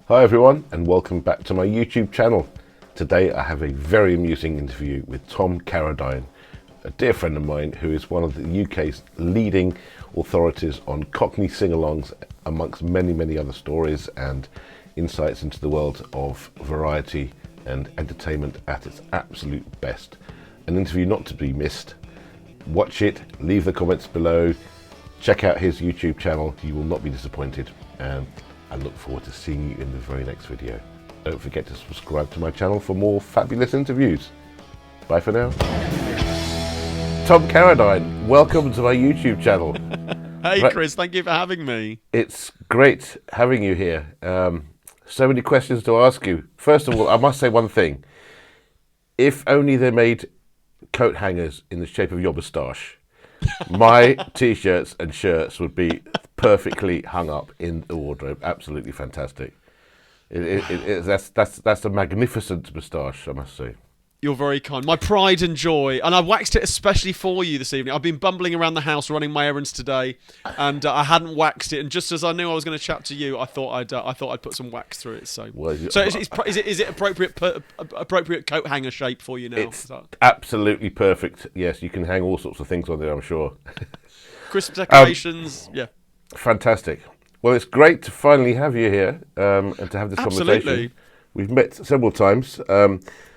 Hi everyone, and welcome back to my YouTube channel. Today I have a very amusing interview with Tom Carradine, a dear friend of mine who is one of the UK's leading authorities on cockney sing-alongs, amongst many other stories and insights into the world of variety and entertainment at its absolute best. An interview not to be missed. Watch it, leave the comments below, check out his YouTube channel, you will not be disappointed, and I look forward to seeing you in the very next video. Don't forget to subscribe to my channel for more fabulous interviews. Bye for now. Tom Carradine, welcome to my YouTube channel. Hey Chris, thank you for having me. It's great having you here. So many questions to ask you. First of all, I must say one thing. If only they made coat hangers in the shape of your moustache, my t-shirts and shirts would be perfectly hung up in the wardrobe. Absolutely fantastic. That's a magnificent moustache, I must say. You're very kind. My pride and joy. And I waxed it especially for you this evening. I've been bumbling around the house running my errands today, and I hadn't waxed it. And just as I knew I was going to chat to you, I thought I'd put some wax through it. So, Well, is it appropriate coat hanger shape for you now? It's absolutely perfect. Yes, you can hang all sorts of things on there, I'm sure. Christmas decorations, yeah. Fantastic. Well, it's great to finally have you here and to have this conversation. We've met several times.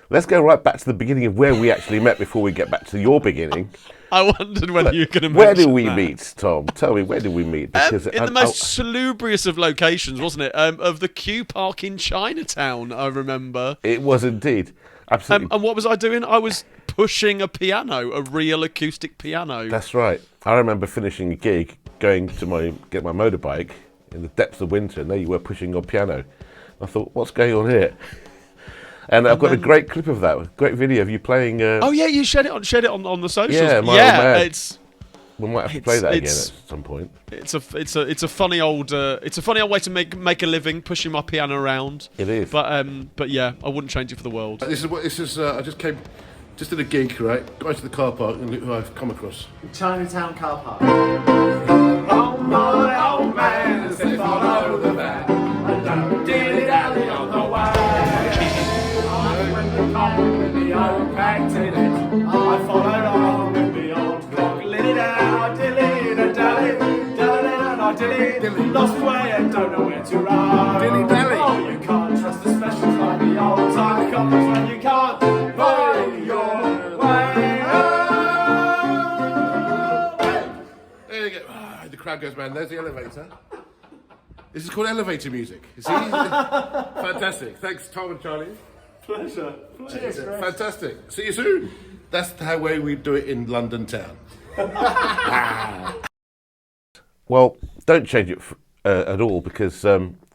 Let's go right back to the beginning of where we actually met before we get back to your beginning. I wondered whether you were going to mention Where did we that. meet, Tom? Tell me, where did we meet? Because in the most salubrious of locations, wasn't it? Of the Q Park in Chinatown, I remember. It was indeed. Absolutely. And what was I doing? I was pushing a piano, a real acoustic piano. That's right. I remember finishing a gig, going to get my motorbike in the depths of winter, and there you were pushing your piano. I thought, what's going on here? And I've got a great clip of that, a great video of you playing. Oh yeah, you shared it on the socials. Yeah, Old Man. We might have to play that again at some point. It's a funny old way to make a living pushing my piano around. It is. But yeah, I wouldn't change it for the world. This is. I just did a gig, right? Got into the car park and look who I've come across. Chinatown car park. Oh my old man, say follow the van, and don't dilly-dally on the way. When the car with the old packed in it, I followed on with the old clock. Dilly-da, dilly-da-dally, dilly-da-da, dilly, lost my way and don't know where to run. Dilly-dally. Oh, you can't trust the specials like the old time coppers when you can't find your way. There you go. The crowd goes, man. There's the elevator. This is called elevator music. You see? Fantastic. Thanks, Tom and Charlie. Pleasure. Cheers, fantastic. See you soon. That's the way we do it in London town. Well, don't change it at all, because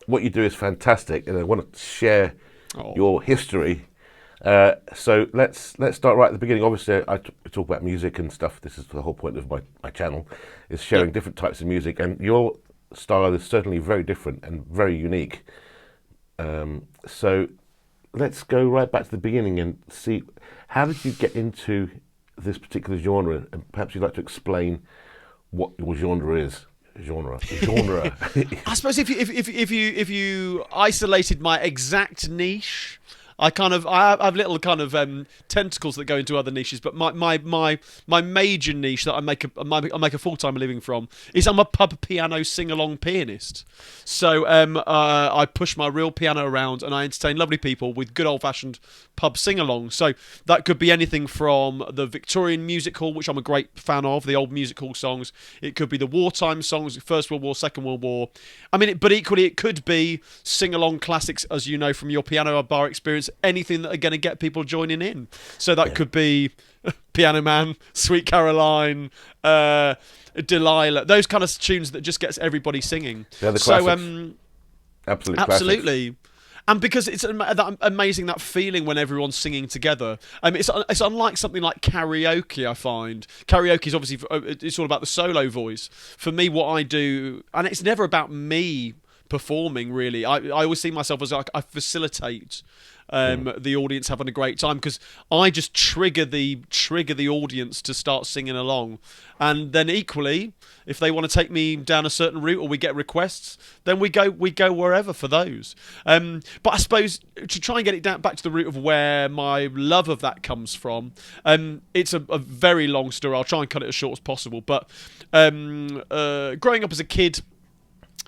what you do is fantastic, and I want to share your history. So let's start right at the beginning. Obviously, I talk about music and stuff. This is the whole point of my channel, is sharing different types of music, and your style is certainly very different and very unique. So let's go right back to the beginning and see, how did you get into this particular genre? And perhaps you'd like to explain what your genre is. Genre. I suppose if you isolated my exact niche, I have little kind of tentacles that go into other niches, but my major niche that I make a full-time living from is I'm a pub piano sing-along pianist. So I push my real piano around and I entertain lovely people with good old-fashioned pub sing-along. So that could be anything from the Victorian music hall, which I'm a great fan of, the old music hall songs. It could be the wartime songs, First World War, Second World War. I mean, but equally it could be sing-along classics, as you know from your piano bar experience. Anything that are going to get people joining in. So that could be Piano Man, Sweet Caroline, Delilah, those kind of tunes that just gets everybody singing. They're the classics. Absolutely. And because it's that amazing, that feeling when everyone's singing together. It's unlike something like karaoke, I find. Karaoke is obviously, it's all about the solo voice. For me, what I do, and it's never about me performing, really. I always see myself as like I facilitate the audience having a great time, because I just trigger the audience to start singing along. And then equally, if they want to take me down a certain route or we get requests, then we go wherever for those. But I suppose to try and get it down back to the root of where my love of that comes from, it's a very long story. I'll try and cut it as short as possible. But growing up as a kid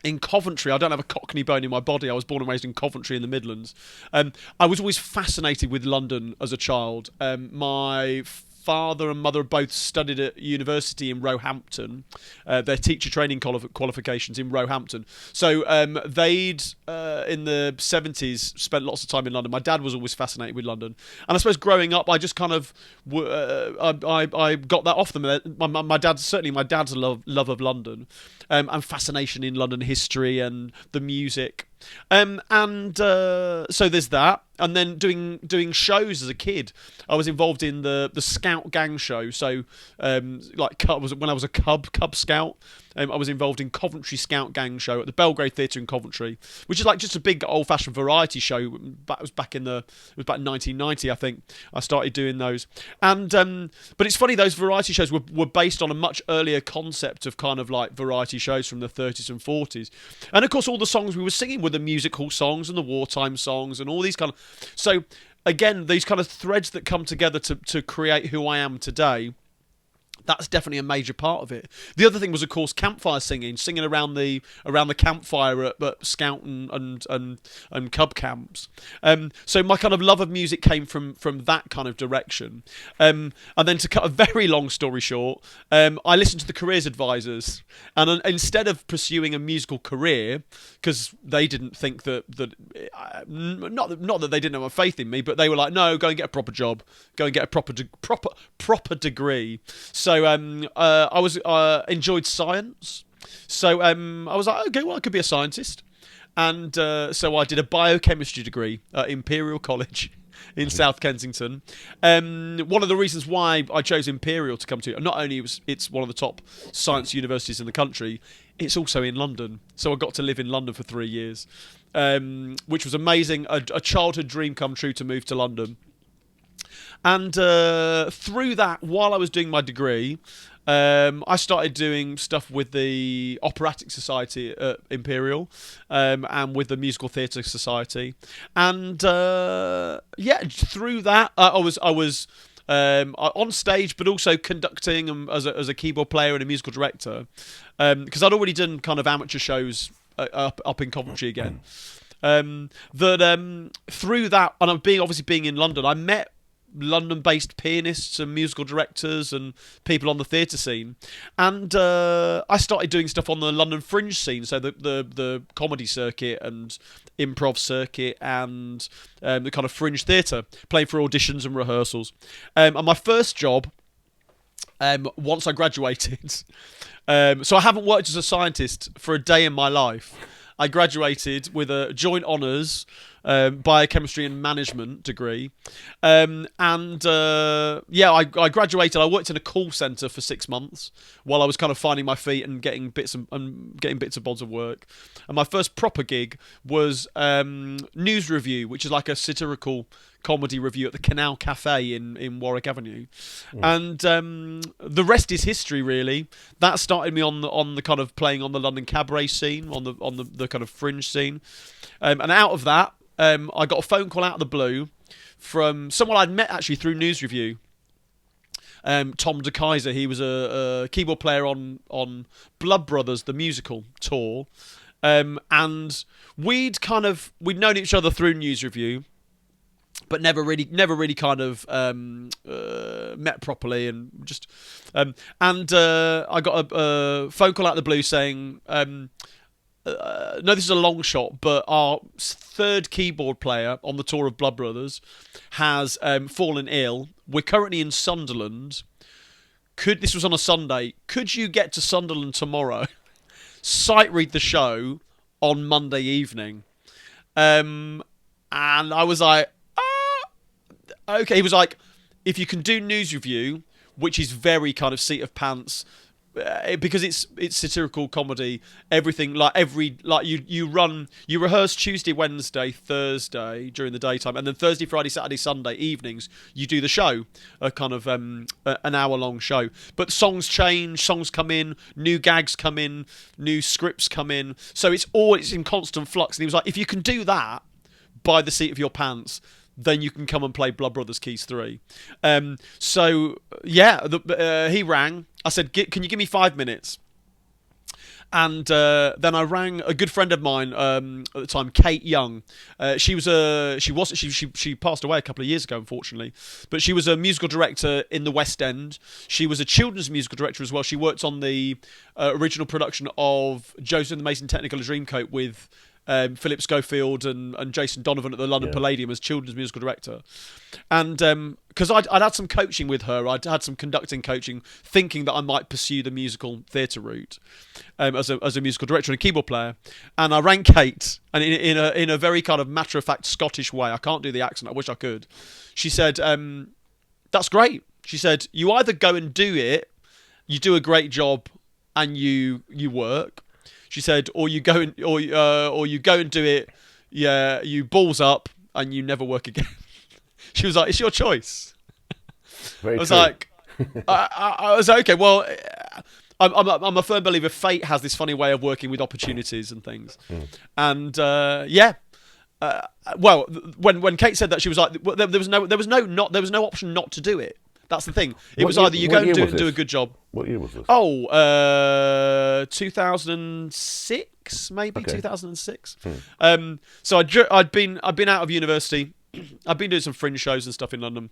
in Coventry, I don't have a cockney bone in my body. I was born and raised in Coventry in the Midlands. I was always fascinated with London as a child. My father and mother both studied at university in Roehampton, their teacher training qualifications in Roehampton. So they'd, in the 70s, spent lots of time in London. My dad was always fascinated with London. And I suppose growing up, I just kind of, I got that off them. My dad's love of London, and fascination in London history and the music. So there's that. And then doing shows as a kid, I was involved in the Scout Gang show. So when I was a Cub Scout, I was involved in Coventry Scout Gang show at the Belgrade Theatre in Coventry, which is like just a big old-fashioned variety show. It was back in 1990, I think. I started doing those, and but it's funny, those variety shows were based on a much earlier concept of kind of like variety shows from the 30s and 40s, and of course all the songs we were singing were the music hall songs and the wartime songs and all these kind of. So again, these kind of threads that come together to create who I am today. That's definitely a major part of it. The other thing was, of course, campfire singing around the campfire at Scout and Cub camps. So my kind of love of music came from that kind of direction. And then to cut a very long story short, I listened to the careers advisors, and instead of pursuing a musical career, because they didn't think that not that they didn't have a faith in me, but they were like, no, go and get a proper job, go and get a proper degree. So I was enjoyed science, so I was like, okay, well, I could be a scientist, and so I did a biochemistry degree at Imperial College in South Kensington. One of the reasons why I chose Imperial to come to, not only it's one of the top science universities in the country, it's also in London, so I got to live in London for 3 years, which was amazing, a childhood dream come true to move to London. And through that, while I was doing my degree, I started doing stuff with the Operatic Society at Imperial, and with the Musical Theatre Society. And through that, I was on stage, but also conducting as a keyboard player and a musical director, because I'd already done kind of amateur shows up in Coventry again. Through that, and being in London, I met London-based pianists and musical directors and people on the theatre scene, and I started doing stuff on the London fringe scene, so the comedy circuit and improv circuit and the kind of fringe theatre, playing for auditions and rehearsals. And my first job, once I graduated, so I haven't worked as a scientist for a day in my life. I graduated with a joint honours biochemistry and management degree, I graduated. I worked in a call centre for 6 months while I was kind of finding my feet and getting bits and bobs of work. And my first proper gig was News Review, which is like a satirical comedy review at the Canal Cafe in Warwick Avenue. And the rest is history, really. That started me on the kind of playing on the London cabaret scene, on the kind of fringe scene, and out of that, I got a phone call out of the blue from someone I'd met actually through News Review. Tom De Kaiser, he was a keyboard player on Blood Brothers, the musical tour, and we'd known each other through News Review, but never really kind of met properly, and just I got a phone call out of the blue saying, no, this is a long shot, but our third keyboard player on the tour of Blood Brothers has fallen ill. We're currently in Sunderland. This was on a Sunday. Could you get to Sunderland tomorrow? Sight read the show on Monday evening. And I was like, okay. He was like, if you can do News Review, which is very kind of seat of pants, because it's satirical comedy. Everything you rehearse Tuesday, Wednesday, Thursday during the daytime, and then Thursday, Friday, Saturday, Sunday evenings you do the show, a kind of an hour-long show. But songs change, songs come in, new gags come in, new scripts come in. So it's in constant flux. And he was like, if you can do that by the seat of your pants, then you can come and play Blood Brothers Keys 3. He rang. I said, can you give me 5 minutes? And then I rang a good friend of mine at the time, Kate Young. She passed away a couple of years ago, unfortunately. But she was a musical director in the West End. She was a children's musical director as well. She worked on the original production of Joseph and the Amazing Technicolor Dreamcoat with Philip Schofield and Jason Donovan at the London Palladium as children's musical director. And because I'd had some coaching with her, I'd had some conducting coaching, thinking that I might pursue the musical theatre route as a musical director and a keyboard player. And I rang Kate, and in a very kind of matter-of-fact Scottish way, I can't do the accent, I wish I could. She said, that's great. She said, you either go and do it, you do a great job, and you work. She said, or you go and do it, yeah, you balls up and you never work again. She was like, it's your choice. Very I was true. like, I was like, okay, well, I'm a firm believer fate has this funny way of working with opportunities and things. And well, when Kate said that, she was like, well, there was no option not to do it. That's the thing. It was either you go and do a good job. What year was this? 2006, maybe 2006. So I'd been out of university. I'd been doing some fringe shows and stuff in London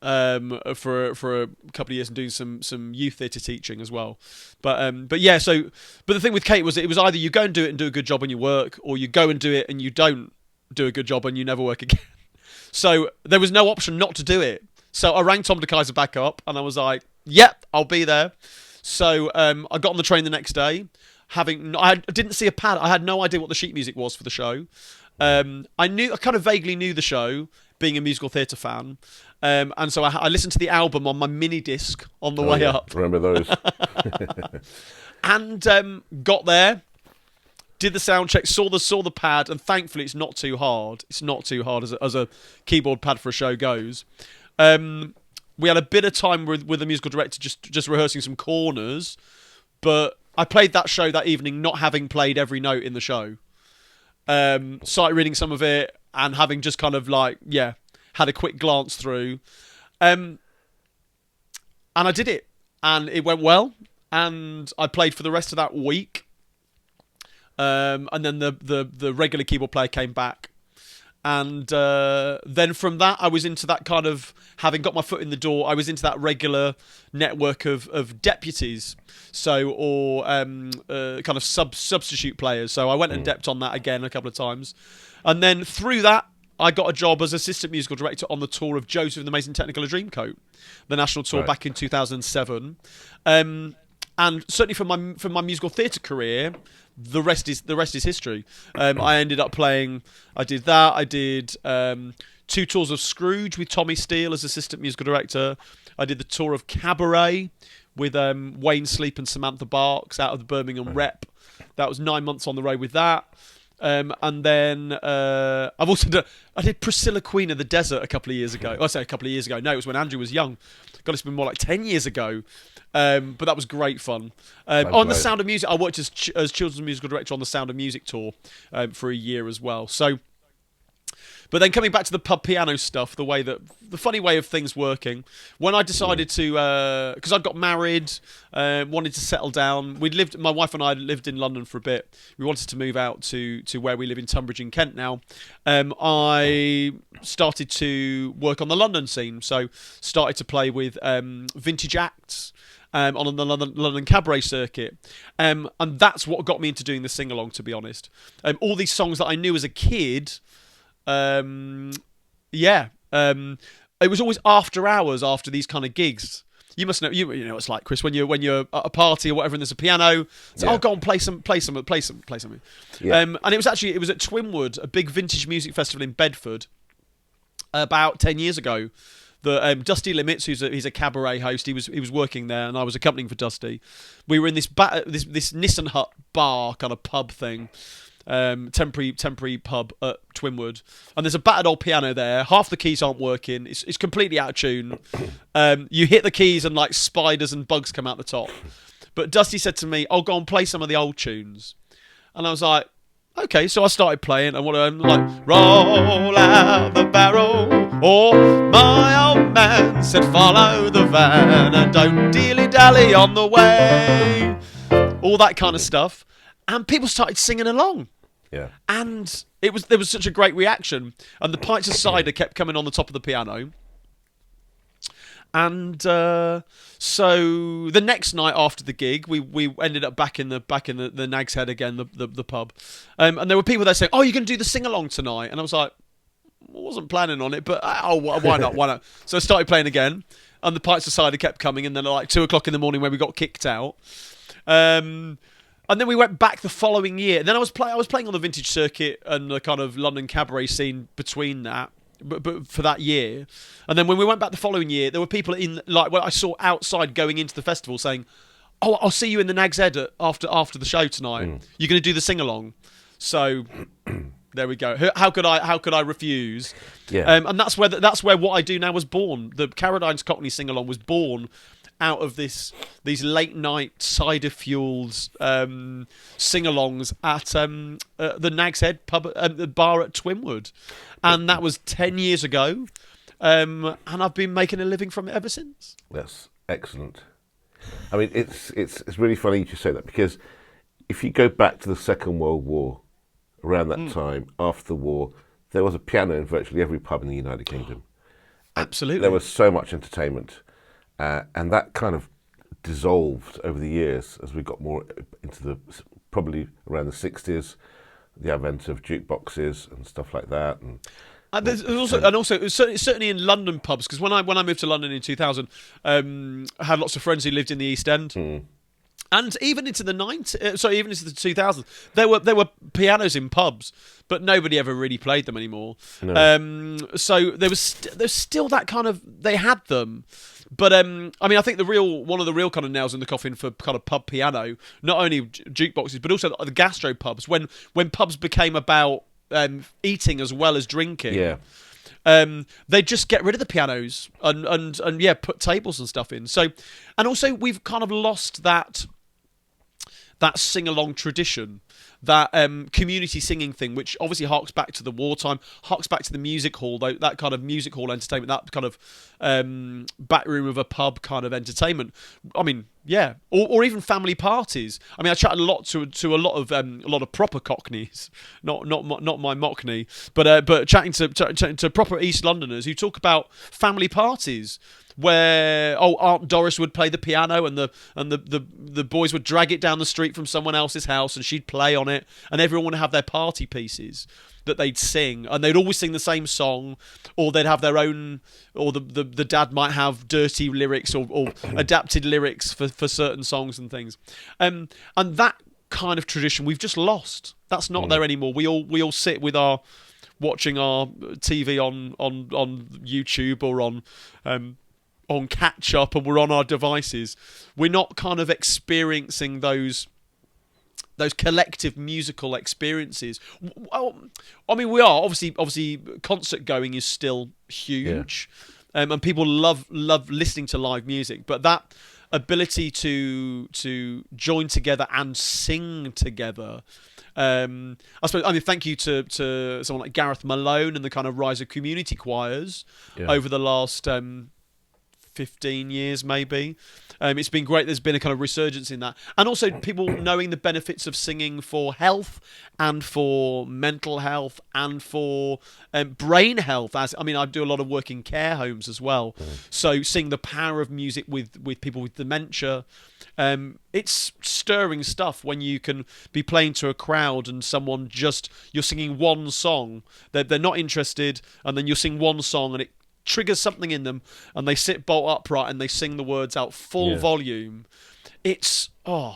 for a couple of years and doing some youth theatre teaching as well. But the thing with Kate was it was either you go and do it and do a good job and you work, or you go and do it and you don't do a good job and you never work again. So there was no option not to do it. So I rang Tom de Kaiser back up, and I was like, yep, I'll be there. So I got on the train the next day. I didn't see a pad. I had no idea what the sheet music was for the show. I kind of vaguely knew the show, being a musical theatre fan. And so I listened to the album on my mini disc on the way up. Remember those? And got there, did the sound check, saw the pad, and thankfully it's not too hard. It's not too hard as a keyboard pad for a show goes. We had a bit of time with the musical director just rehearsing some corners, but I played that show that evening not having played every note in the show. Started reading some of it and having just kind of had a quick glance through. And I did it, and it went well, and I played for the rest of that week. And then the regular keyboard player came back. And then from that, I was into that kind of, having got my foot in the door, I was into that regular network of deputies, or kind of substitute players. So I went and depped on that again a couple of times. And then through that, I got a job as assistant musical director on the tour of Joseph and the Amazing Technicolor Dreamcoat, the national tour back in 2007. And certainly for my musical theatre career, the rest is history. I ended up playing. I did that. I did 2 tours of Scrooge with Tommy Steele as assistant musical director. I did the tour of Cabaret with Wayne Sleep and Samantha Barks out of the Birmingham Rep. That was 9 months on the road with that. And then I've also I did Priscilla Queen of the Desert a couple of years ago. I say a couple of years ago. No, it was when Andrew was young. God, it's been more like 10 years ago. But that was great fun. On The Sound of Music, I worked as children's musical director on the Sound of Music tour for a year as well. So, but then coming back to the pub piano stuff, the funny way of things working, when I decided to, because I'd got married, wanted to settle down. My wife and I lived in London for a bit. We wanted to move out to where we live in Tunbridge in Kent now. I started to work on the London scene, so started to play with vintage acts. On the London cabaret circuit. And that's what got me into doing the sing-along, to be honest. All these songs that I knew as a kid, it was always after hours, after these kind of gigs. You must know, you know what it's like, Chris, when you're at a party or whatever and there's a piano, so I'll go and play something. Yeah. And it was at Twinwood, a big vintage music festival in Bedford, about 10 years ago, Dusty Limits, he's a cabaret host. He was working there, and I was accompanying for Dusty. We were in this Nissan Hut bar kind of pub thing. Temporary pub at Twinwood, and there's a battered old piano there. Half the keys aren't working. It's completely out of tune. You hit the keys and like spiders and bugs come out the top. But Dusty said to me, "I'll go and play some of the old tunes," and I was like, "Okay." So I started playing, and I'm like, "Roll out the barrel," or "My old man said follow the van and don't dilly dally on the way," all that kind of stuff, and people started singing along. Yeah. And there was such a great reaction, and the pints of cider kept coming on the top of the piano. And so the next night after the gig, we ended up back in the Nag's Head again, the pub, and there were people there saying, "Oh, you're going to do the sing along tonight?" And I was like, I wasn't planning on it, but why not? Why not? So I started playing again, and the pints of cider kept coming, and then at like 2:00 in the morning when we got kicked out. And then we went back the following year. And then I was playing on the vintage circuit and the kind of London cabaret scene between that, but for that year. And then when we went back the following year, there were people I saw outside going into the festival saying, "Oh, I'll see you in the Nag's Head after the show tonight. You're going to do the sing along." So there we go. How could I refuse? Yeah. And that's where what I do now was born. The Carradine's Cockney sing along was born out of these late night cider fueled sing-alongs at the Nag's Head pub, the bar at Twinwood, and that was 10 years ago, and I've been making a living from it ever since. That's excellent. I mean, it's really funny you say that, because if you go back to the Second World War, around that time after the war, there was a piano in virtually every pub in the United Kingdom. Absolutely, there was so much entertainment. And that kind of dissolved over the years as we got more into probably around the 60s, the advent of jukeboxes and stuff like that. And also certainly in London pubs, because when I moved to London in 2000, I had lots of friends who lived in the East End. And even into the even into the 2000s, there were pianos in pubs, but nobody ever really played them anymore. No. So there's still that kind of, they had them. But I mean, I think one of the real kind of nails in the coffin for kind of pub piano, not only jukeboxes, but also the gastro pubs. When pubs became about eating as well as drinking, they just get rid of the pianos and put tables and stuff in. So, and also we've kind of lost that sing-along tradition, that community singing thing, which obviously harks back to the wartime, harks back to the music hall, that kind of music hall entertainment, that kind of back room of a pub kind of entertainment. I mean, yeah, or even family parties. I mean, I chatted a lot to a lot of proper cockneys, not my mockney, but chatting to proper East Londoners who talk about family parties, where Aunt Doris would play the piano and the boys would drag it down the street from someone else's house and she'd play on it, and everyone would have their party pieces that they'd sing, and they'd always sing the same song, or they'd have their own, or the dad might have dirty lyrics or adapted lyrics for certain songs and things, and that kind of tradition we've just lost. That's not there anymore. We all sit with watching our TV on YouTube or on catch up, and we're on our devices. We're not kind of experiencing those collective musical experiences. Well, I mean, we are obviously concert going is still huge, and people love listening to live music. But that ability to join together and sing together, I suppose. I mean, thank you to someone like Gareth Malone and the kind of rise of community choirs over the last 15 years maybe. It's been great. There's been a kind of resurgence in that, and also people knowing the benefits of singing for health and for mental health and for brain health. I do a lot of work in care homes as well, so seeing the power of music with people with dementia, it's stirring stuff when you can be playing to a crowd and you're singing one song, they're not interested, and then you sing one song and it triggers something in them, and they sit bolt upright and they sing the words out full volume. As you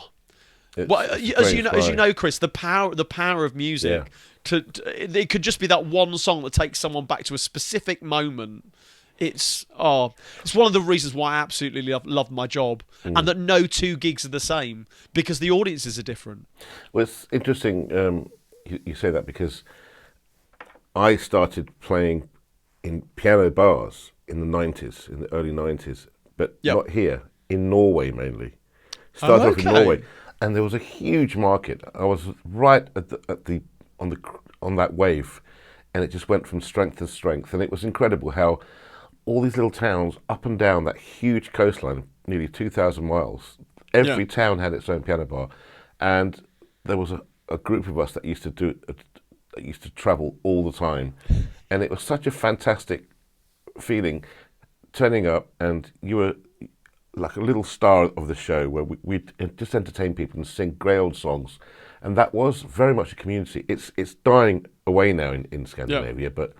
know, Chris, the power of music. It could just be that one song that takes someone back to a specific moment it's one of the reasons why I absolutely love my job, and that no two gigs are the same because the audiences are different. Well, it's interesting you say that, because I started playing in piano bars in the 90s, in the early 90s, but not here, in Norway mainly. Started off in Norway, and there was a huge market. I was right on that wave, and it just went from strength to strength, and it was incredible how all these little towns up and down that huge coastline, nearly 2,000 miles, every town had its own piano bar, and there was a group of us that used to travel all the time, and it was such a fantastic feeling turning up, and you were like a little star of the show where we'd just entertain people and sing great old songs, and that was very much a community. It's dying away now in Scandinavia, but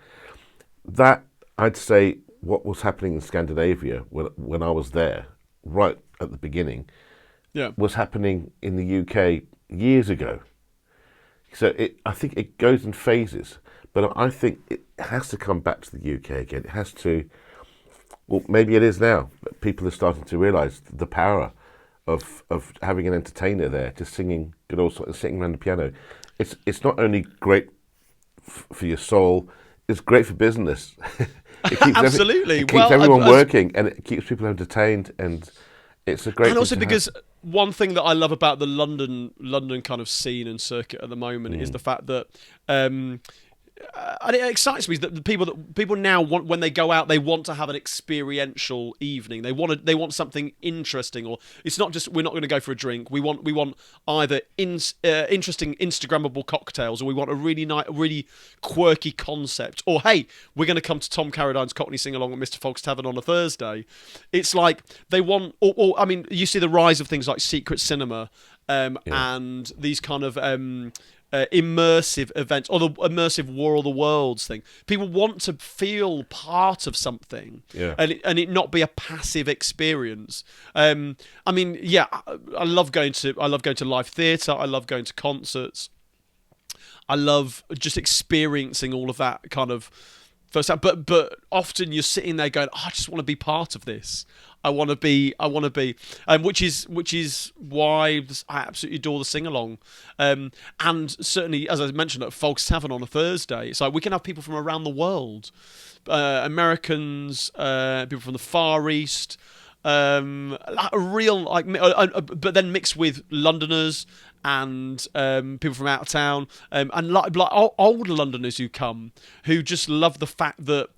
that, I'd say, what was happening in Scandinavia when I was there, right at the beginning, was happening in the UK years ago. So I think it goes in phases, but I think it has to come back to the UK again. It has to. Well, maybe it is now, but people are starting to realise the power of having an entertainer there, just singing good old songs, sitting around the piano. It's not only great for your soul, it's great for business. It keeps Absolutely. It keeps everyone working, and it keeps people entertained, and it's a great. And also because one thing that I love about the London kind of scene and circuit at the moment is the fact that. And it excites me that the people now want, when they go out, they want to have an experiential evening. They want something interesting, or it's not just, we're not going to go for a drink. We want either interesting Instagrammable cocktails, or we want a really quirky concept, or hey, we're going to come to Tom Carradine's Cockney Sing-Along at Mr. Fogg's Tavern on a Thursday. It's like they want, or I mean, you see the rise of things like secret cinema and these kind of. Immersive events, or the immersive War of the Worlds thing. People want to feel part of something, and it not be a passive experience. I mean, I love going to live theatre. I love going to concerts. I love just experiencing all of that kind of first time. But often you're sitting there going, I just want to be part of this. I want to be, which is why I absolutely adore the sing-along. And certainly, as I mentioned, at Fogg's Tavern on a Thursday, it's like we can have people from around the world, Americans, people from the Far East, a real but then mixed with Londoners and people from out of town, and like older Londoners who come, who just love the fact that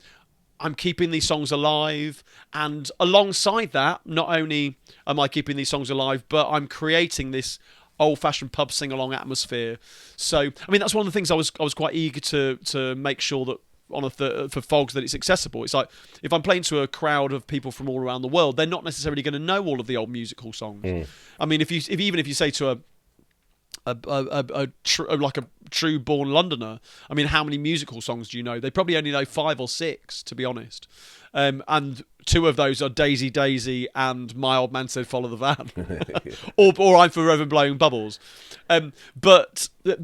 I'm keeping these songs alive, and alongside that, not only am I keeping these songs alive, but I'm creating this old-fashioned pub sing-along atmosphere. So, I mean, that's one of the things I was quite eager to make sure that for Fogs that it's accessible. It's like, if I'm playing to a crowd of people from all around the world, they're not necessarily going to know all of the old musical songs. I mean, if you say to a true born Londoner, I mean, how many musical songs do you know? They probably only know 5 or 6, to be honest. And 2 of those are Daisy Daisy and My Old Man Said Follow the Van, or I'm Forever Blowing Bubbles. But I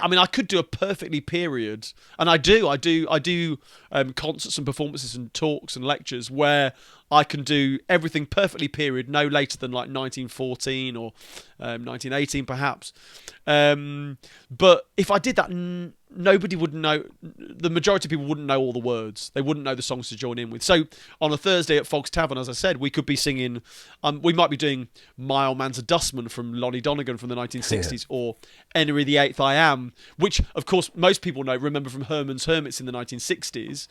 mean, I could do a perfectly period, and I do concerts and performances and talks and lectures where I can do everything perfectly period, no later than like 1914 or 1918 perhaps. But if I did that, nobody would know. The majority of people wouldn't know all the words. They wouldn't know the songs to join in with. So on a Thursday at Fogg's Tavern, as I said, we could be singing. We might be doing "My Old Man's a Dustman" from Lonnie Donegan from the 1960s, or "Henry VIII I Am," which of course most people remember from Herman's Hermits in the 1960s,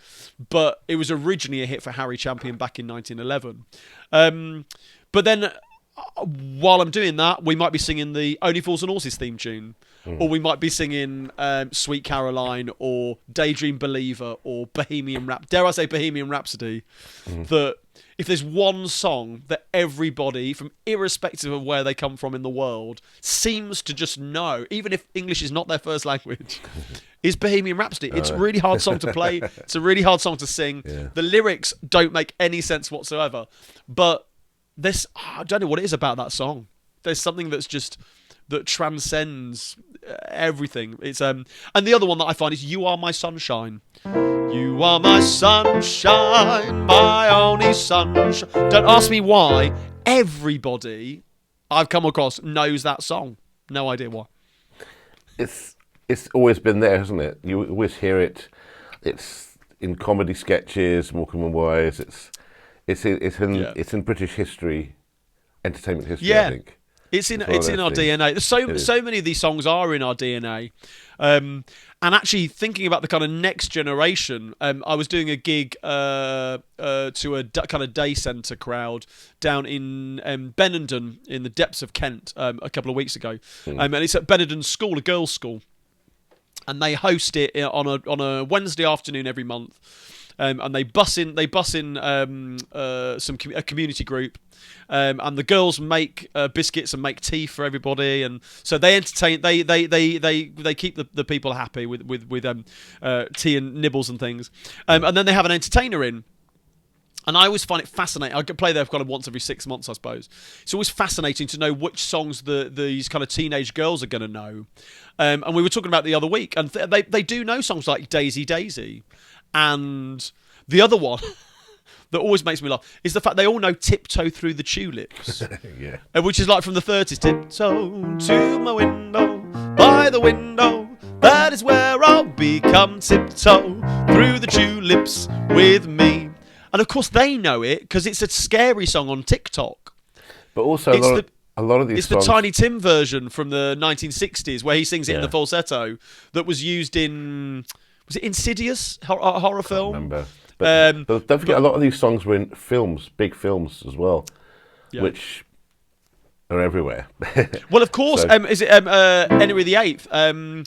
but it was originally a hit for Harry Champion back in 1911. But then, while I'm doing that, we might be singing the Only Fools and Horses theme tune, or we might be singing Sweet Caroline, or Daydream Believer, or Bohemian Rhapsody. That if there's one song that everybody, from irrespective of where they come from in the world, seems to just know, even if English is not their first language, is Bohemian Rhapsody. It's a really hard song to play. It's a really hard song to sing. The lyrics don't make any sense whatsoever, but I don't know what it is about that song. There's something that's just that transcends everything. It's and the other one that I find is "You Are My Sunshine." You are my sunshine, my only sunshine. Don't ask me why. Everybody I've come across knows that song. No idea why. It's always been there, hasn't it? You always hear it. It's in comedy sketches, Morecambe and Wise. It's in British history, entertainment history. Yeah. I think It's in our DNA. So many of these songs are in our DNA. And actually thinking about the kind of next generation, I was doing a gig to a kind of day centre crowd down in Benenden in the depths of Kent a couple of weeks ago. And it's at Benenden School, a girls' school. And they host it on a Wednesday afternoon every month. And they bus in a community group, and the girls make biscuits and make tea for everybody, and so they entertain. They keep the people happy with tea and nibbles and things, and then they have an entertainer in. And I always find it fascinating. I play there kind of once every 6 months, I suppose. It's always fascinating to know which songs these kind of teenage girls are going to know. And we were talking about the other week, and they do know songs like Daisy Daisy. And the other one that always makes me laugh is the fact they all know Tiptoe Through the Tulips. Yeah. Which is like from the 30s. Tiptoe to my window, by the window, that is where I'll become tiptoe through the tulips with me. And of course they know it because it's a scary song on TikTok. But also a lot of these it's songs... the Tiny Tim version from the 1960s where he sings it in the falsetto that was used in... Was it Insidious, a horror film? I remember. But don't forget, a lot of these songs were in films, big films as well, which are everywhere. Well, of course. So, is it Henry VIII? I'm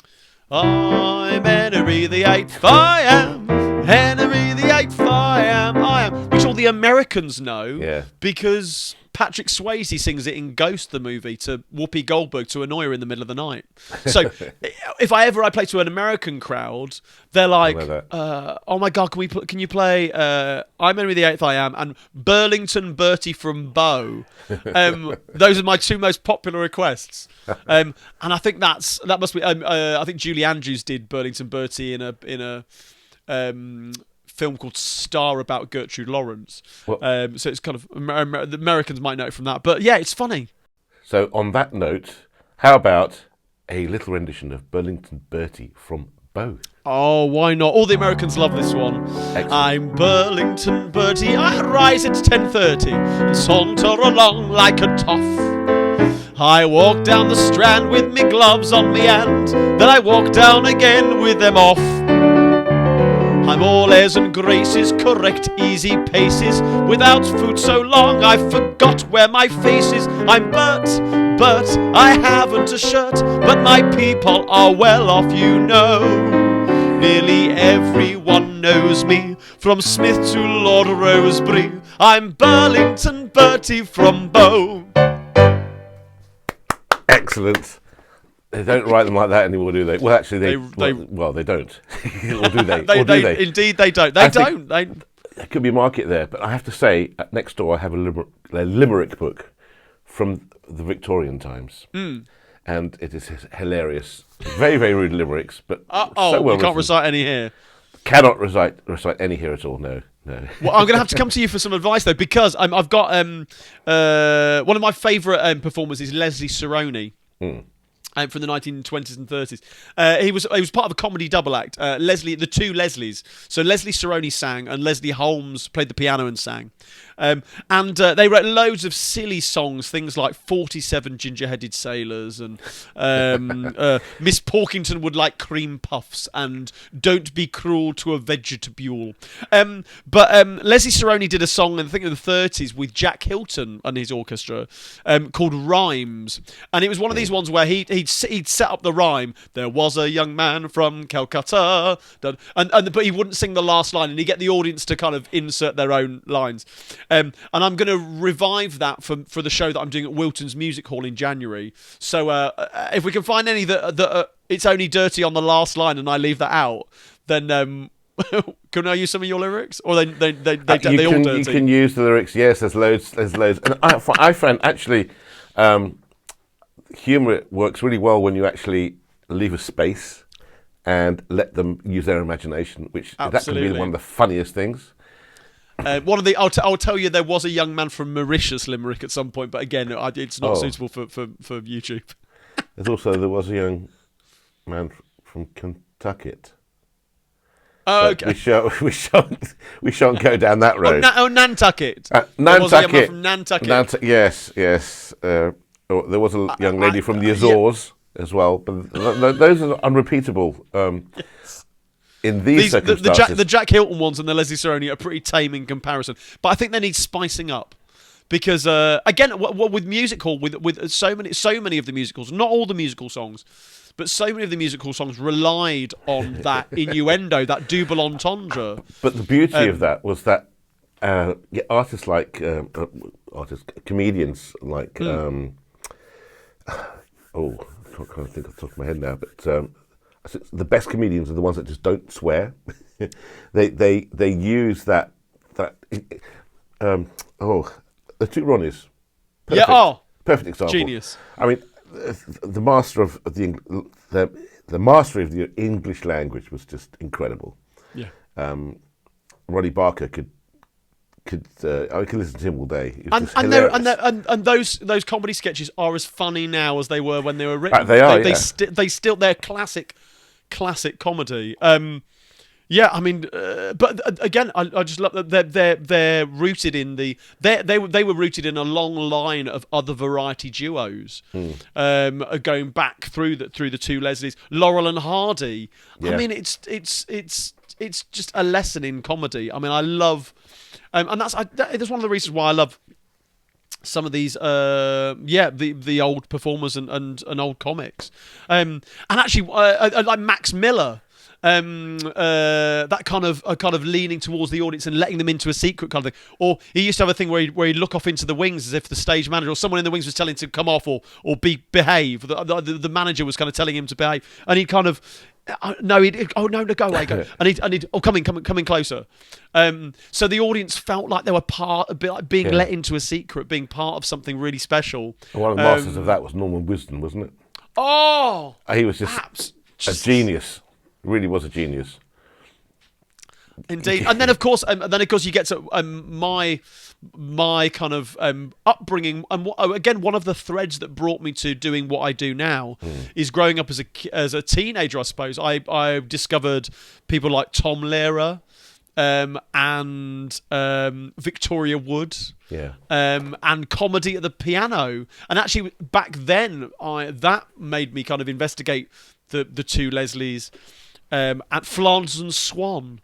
Henry VIII, I am. Henry VIII, I am. Which all the Americans know because Patrick Swayze sings it in Ghost, the movie, to Whoopi Goldberg to annoy her in the middle of the night. So if I play to an American crowd, they're like, oh my God, can you play I'm Henry VIII, I am, and Burlington Bertie from Bow. Those are my two most popular requests. And I think that must be, I think Julie Andrews did Burlington Bertie in a film called Star about Gertrude Lawrence. So it's kind of the Americans might know it from that, but yeah, it's funny. So on that note, how about a little rendition of Burlington Bertie from Bow? Oh, why not? All the Americans love this one. Excellent. I'm Burlington Bertie, I rise at 10:30 and saunter along like a toff. I walk down the Strand with me gloves on me and then I walk down again with them off. I'm all airs and graces, correct easy paces. Without food so long I forgot where my face is. I'm Bert, I haven't a shirt, but my people are well off, you know. Nearly everyone knows me, from Smith to Lord Rosebery. I'm Burlington Bertie from Bow. Excellent. They don't write them like that anymore, do they? Well, actually, they don't. Or do they? Indeed, they don't. They don't. There could be a market there, but I have to say, next door I have a limerick book from the Victorian times, and it is hilarious. Very, very rude lyrics, but so well you can't recite any here. Cannot recite any here at all. No. Well, I'm going to have to come to you for some advice though, because I've got one of my favourite performers is Leslie Saroni. From the 1920s and 30s. He was part of a comedy double act. The two Leslies. So Leslie Saroni sang and Leslie Holmes played the piano and sang. And they wrote loads of silly songs, things like 47 Ginger-Headed Sailors and Miss Porkington Would Like Cream Puffs and Don't Be Cruel to a Vegetable. But Leslie Saroni did a song, I think in the 30s, with Jack Hilton and his orchestra called Rhymes. And it was one of these ones where he'd set up the rhyme. There was a young man from Calcutta. But he wouldn't sing the last line, and he'd get the audience to kind of insert their own lines. And I'm going to revive that for the show that I'm doing at Wilton's Music Hall in January. So if we can find any that it's only dirty on the last line and I leave that out, then can I use some of your lyrics? Or they all dirty? You can use the lyrics. Yes, there's loads. And I find actually humour works really well when you actually leave a space and let them use their imagination, which that can be one of the funniest things. I'll tell you, there was a young man from Mauritius limerick at some point, but again, it's not suitable for YouTube. There was a young man from Kentucky. Oh, okay. We shan't go down that road. Nantucket. Nantucket. There was a young man from Nantucket. Yes. There was a young lady from the Azores as well, but those are unrepeatable. Yes. In these circumstances, the Jack Hilton ones and the Leslie Saroni are pretty tame in comparison, but I think they need spicing up because again, with music hall, with so many of the musicals, not all the musical songs, but so many of the musical songs relied on that innuendo, that double entendre. But the beauty of that was that artists like comedians like I can't think off the top of my head now, but. The best comedians are the ones that just don't swear. they use that the two Ronnies. Perfect, perfect example. Genius. I mean, the master of the mastery of the English language was just incredible. Yeah. Ronnie Barker could I could listen to him all day. And those comedy sketches are as funny now as they were when they were written. They are. They're classic comedy. I mean, but again, I just love that they're rooted in they were rooted in a long line of other variety duos, going back through the two Leslies, Laurel and Hardy. Yeah. I mean, it's just a lesson in comedy. I mean, I love, and that's one of the reasons why I love some of these the old performers and old comics, and actually like Max Miller, that kind of leaning towards the audience and letting them into a secret kind of thing. Or he used to have a thing where he'd look off into the wings as if the stage manager or someone in the wings was telling him to come off or behave. The manager was kind of telling him to behave, and he'd kind of go away, go. And he'd come in closer. So the audience felt like they were a bit like being let into a secret, being part of something really special. And one of the masters of that was Norman Wisdom, wasn't it? Oh, he was just a genius. Really was a genius. Indeed. And then of course you get to my kind of upbringing, and again, one of the threads that brought me to doing what I do now is growing up as a teenager. I suppose I discovered people like Tom Lehrer and Victoria Wood, and comedy at the piano. And actually, back then, that made me kind of investigate the two Leslies, and Flanders and Swan.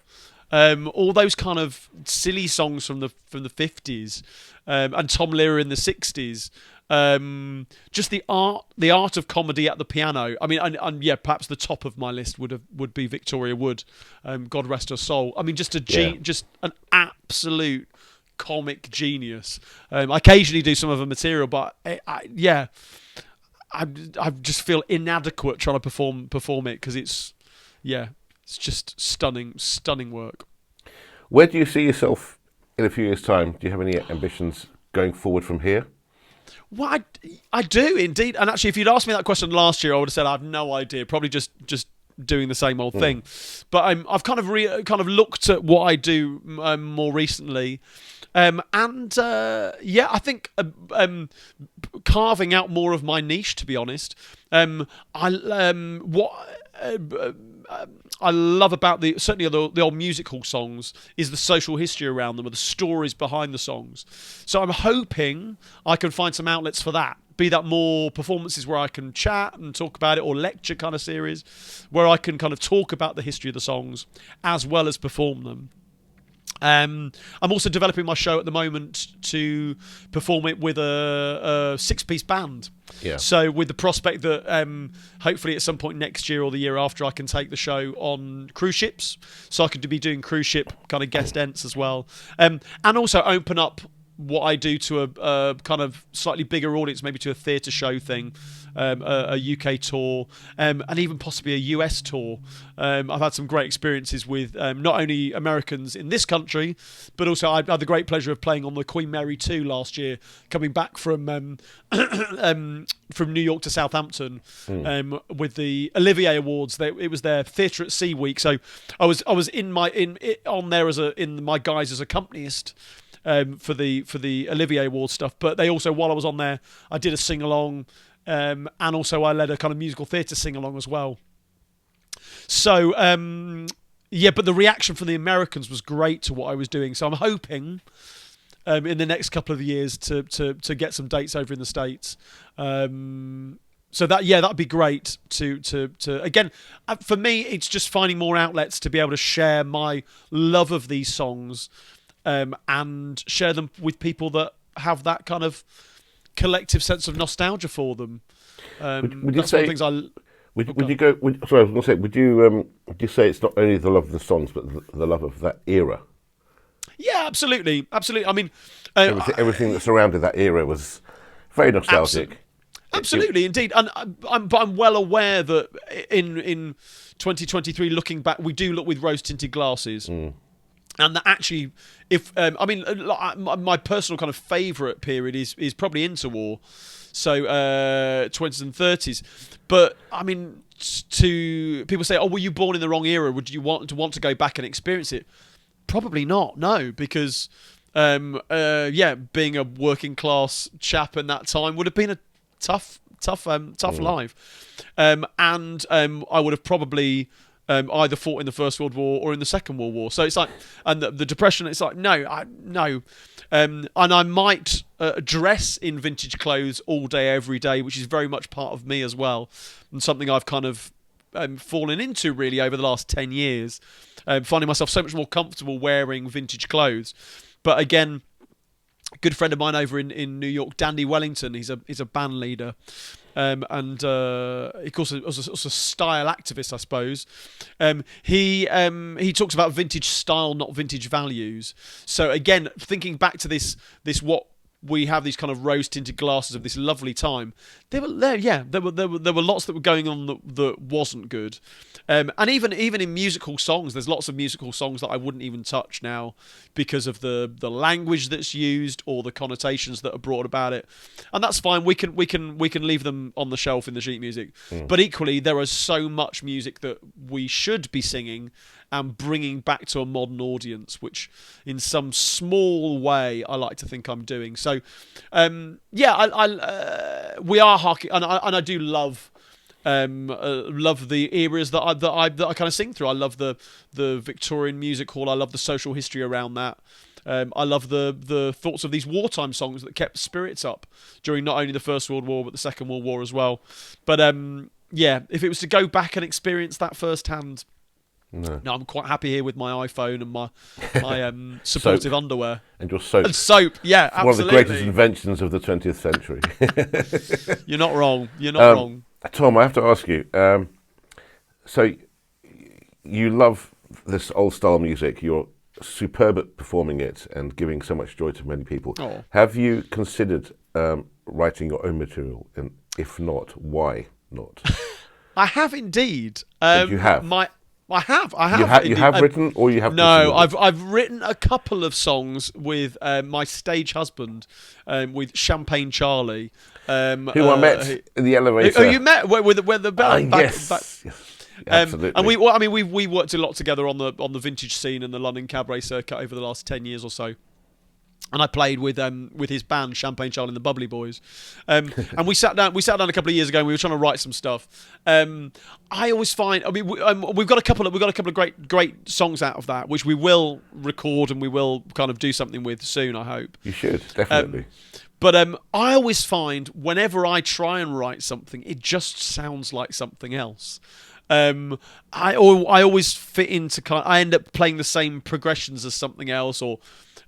All those kind of silly songs from the 50s, and Tom Lehrer in the 60s. Just the art of comedy at the piano. I mean, and perhaps the top of my list would be Victoria Wood, God rest her soul. I mean, just an absolute comic genius. I occasionally do some of her material, but I just feel inadequate trying to perform it because it's just stunning work. Where do you see yourself in a few years' time? Do you have any ambitions going forward from here? Well, I do indeed. And actually, if you'd asked me that question last year, I would have said I have no idea. Probably just doing the same old thing. But I've kind of looked at what I do more recently, I think carving out more of my niche. To be honest, I love about certainly the old music hall songs is the social history around them, or the stories behind the songs. So I'm hoping I can find some outlets for that. Be that more performances where I can chat and talk about it, or lecture kind of series where I can kind of talk about the history of the songs as well as perform them. I'm also developing my show at the moment to perform it with a 6-piece band. Yeah. So with the prospect that hopefully at some point next year or the year after I can take the show on cruise ships. So I could be doing cruise ship kind of guest ents as well. And also open up what I do to a kind of slightly bigger audience, maybe to a theatre show thing, a UK tour, and even possibly a US tour. I've had some great experiences with not only Americans in this country, but also I had the great pleasure of playing on the Queen Mary 2 last year, coming back from New York to Southampton with the Olivier Awards. It was their Theatre at Sea week, so I was on there in my guise as accompanist. For the Olivier Award stuff, but they also, while I was on there, I did a sing along, and also I led a kind of musical theatre sing along as well. So but the reaction from the Americans was great to what I was doing. So I'm hoping in the next couple of years to get some dates over in the States. So that'd be great to again, for me, it's just finding more outlets to be able to share my love of these songs. And share them with people that have that kind of collective sense of nostalgia for them. Would you that's say? one of the things Would you go? Sorry, I was going to say. Would you say it's not only the love of the songs, but the love of that era? Yeah, absolutely. I mean, everything that surrounded that era was very nostalgic. Absolutely, indeed. And I'm well aware that in 2023, looking back, we do look with rose-tinted glasses. And that actually, my personal kind of favourite period is probably interwar, so 20s and 30s. But I mean, to people say, "Oh, were you born in the wrong era? Would you want to go back and experience it?" Probably not. No, because being a working class chap in that time would have been a tough life, and I would have probably. Either fought in the First World War or in the Second World War. So it's like, and the Depression, it's like, no. And I might dress in vintage clothes all day, every day, which is very much part of me as well. And something I've kind of fallen into really over the last 10 years, finding myself so much more comfortable wearing vintage clothes. But again, a good friend of mine over in New York, Dandy Wellington, he's a band leader. And of course, also a style activist, I suppose. He talks about vintage style, not vintage values. So again, thinking back to this what we have, these kind of rose-tinted glasses of this lovely time. There were lots that were going on that wasn't good. And even in musical songs, there's lots of musical songs that I wouldn't even touch now because of the language that's used or the connotations that are brought about it. And that's fine. We can leave them on the shelf in the sheet music. But equally, there is so much music that we should be singing and bringing back to a modern audience, which in some small way I like to think I'm doing. So, we are harking, and I do love the eras that I kind of sing through. I love the Victorian music hall. I love the social history around that. I love the thoughts of these wartime songs that kept spirits up during not only the First World War but the Second World War as well. But if it was to go back and experience that firsthand. No, I'm quite happy here with my iPhone and my supportive underwear. And your soap. And soap, yeah, absolutely. One of the greatest inventions of the 20th century. You're not wrong. You're not wrong. Tom, I have to ask you, so you love this old style music. You're superb at performing it and giving so much joy to many people. Oh. Have you considered writing your own material? And if not, why not? I have indeed. You have? I have. You have written, or you have? No, I've written a couple of songs with my stage husband, with Champagne Charlie, who I met in the elevator. Oh, you met where the band back. Yes. Absolutely. And we worked a lot together on the vintage scene and the London cabaret circuit over the last 10 years or so. And I played with his band Champagne Charlie and the Bubbly Boys, and we sat down a couple of years ago and we were trying to write some stuff. I always find, we've got a couple of great songs out of that, which we will record and we will kind of do something with soon. I hope you should definitely. But I always find whenever I try and write something, it just sounds like something else. I always fit into I end up playing the same progressions as something else, or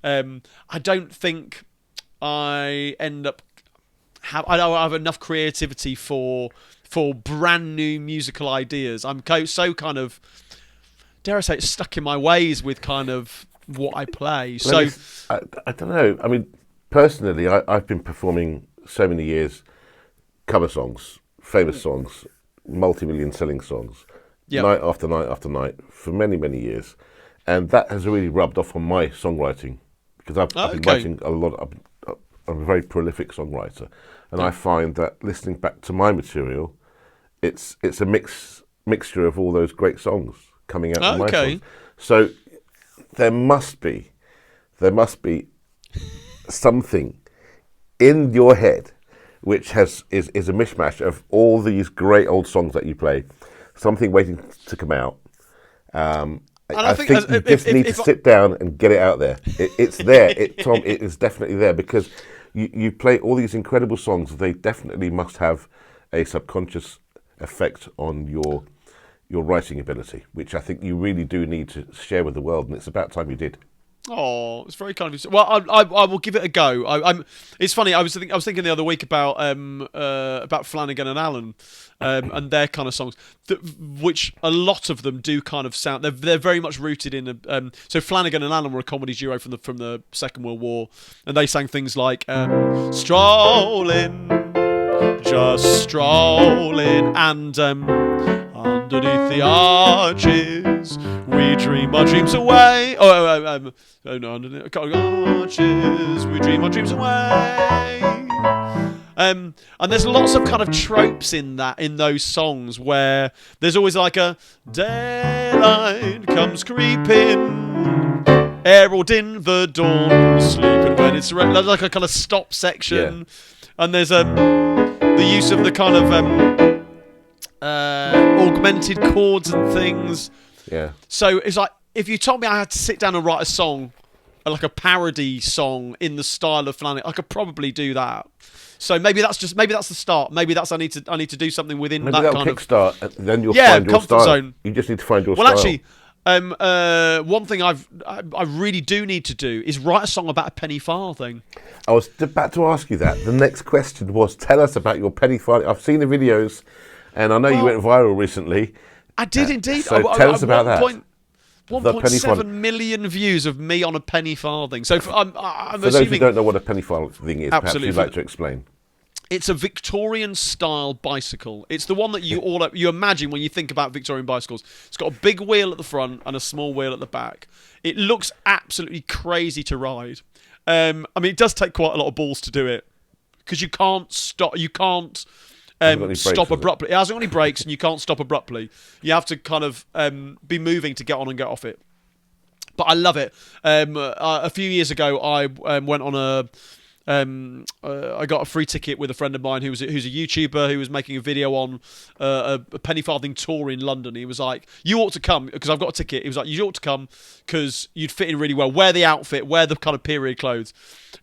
I don't think I end up I don't have enough creativity for brand new musical ideas. I'm so kind of, dare I say, stuck in my ways with kind of what I play. So I don't know. I mean, personally, I've been performing so many years cover songs, famous songs, multi-million selling songs, night after night after night for many, many years. And that has really rubbed off on my songwriting because I've been writing a lot. I'm a very prolific songwriter. And I find that listening back to my material, it's a mixture of all those great songs coming out of my songs. So there must be something in your head which is a mishmash of all these great old songs that you play, something waiting to come out. I think you just need to sit down and get it out there. It's there, Tom. It is definitely there because you play all these incredible songs. They definitely must have a subconscious effect on your writing ability, which I think you really do need to share with the world. And it's about time you did. Oh, it's very kind of you. Well, I will give it a go. It's funny. I was thinking the other week about Flanagan and Allen, and their kind of songs, which a lot of them do kind of sound. They're very much rooted in. So Flanagan and Allen were a comedy duo from the Second World War, and they sang things like "Strolling, just strolling," and underneath the arches, we dream our dreams away. Underneath the arches, we dream our dreams away. And there's lots of kind of tropes in those songs where there's always like a daylight comes creeping, herald in the dawn, sleeping when it's there's like a kind of stop section, and there's the use of the kind of augmented chords and things. Yeah. So it's like if you told me I had to sit down and write a song, like a parody song in the style of Flanagan, I could probably do that. So maybe that's the start. Maybe that's I need to do something within that kind of kickstart. Then you'll find your style. Zone. You just need to find your style. Well, actually, one thing I really do need to do is write a song about a penny farthing. I was about to ask you that. The next question was, tell us about your penny farthing. I've seen the videos, and I know you went viral recently. I did indeed. So tell us about that. 1.7 million views of me on a penny farthing. So I'm for those who don't know what a penny farthing is, perhaps you'd like to explain. It's a Victorian-style bicycle. It's the one that you imagine when you think about Victorian bicycles. It's got a big wheel at the front and a small wheel at the back. It looks absolutely crazy to ride. I mean, it does take quite a lot of balls to do it because you can't stop. You can't stop abruptly. It hasn't got any brakes, and you can't stop abruptly. You have to kind of be moving to get on and get off it. But I love it. A few years ago, I went on I got a free ticket with a friend of mine who's a YouTuber who was making a video on a penny farthing tour in London. He was like, "You ought to come because I've got a ticket." He was like, "You ought to come because you'd fit in really well. Wear the outfit, wear the kind of period clothes."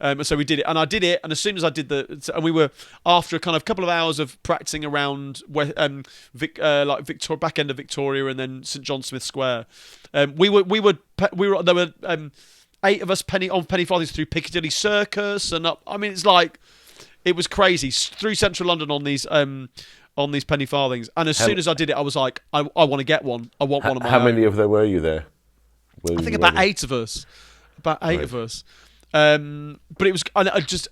And so we did it, and I did it. And as soon as I did and we were after a kind of couple of hours of practicing around back end of Victoria and then St John Smith Square. There were 8 of us penny farthings through Piccadilly Circus and up. I mean, it's like it was crazy through central London on these penny farthings. And as soon as I did it, I was like, I want to get one. I want one of my own. How many of them were you there? I think about 8 of us. About 8 of us. But it was,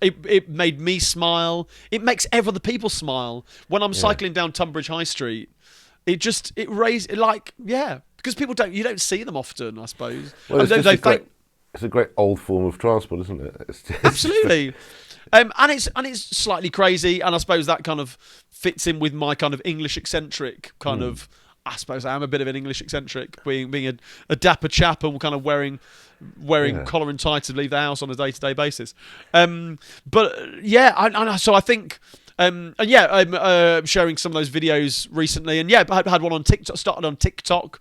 it made me smile. It makes other people smile. When I'm cycling down Tunbridge High Street, because people you don't see them often, I suppose. Well, it's a great old form of transport, isn't it? Absolutely. And it's slightly crazy, and I suppose that kind of fits in with my kind of English eccentric kind of. I suppose I am a bit of an English eccentric, being a dapper chap and kind of wearing collar and tie to leave the house on a day-to-day basis. So I think. I'm sharing some of those videos recently, and I had one on TikTok. Started on TikTok.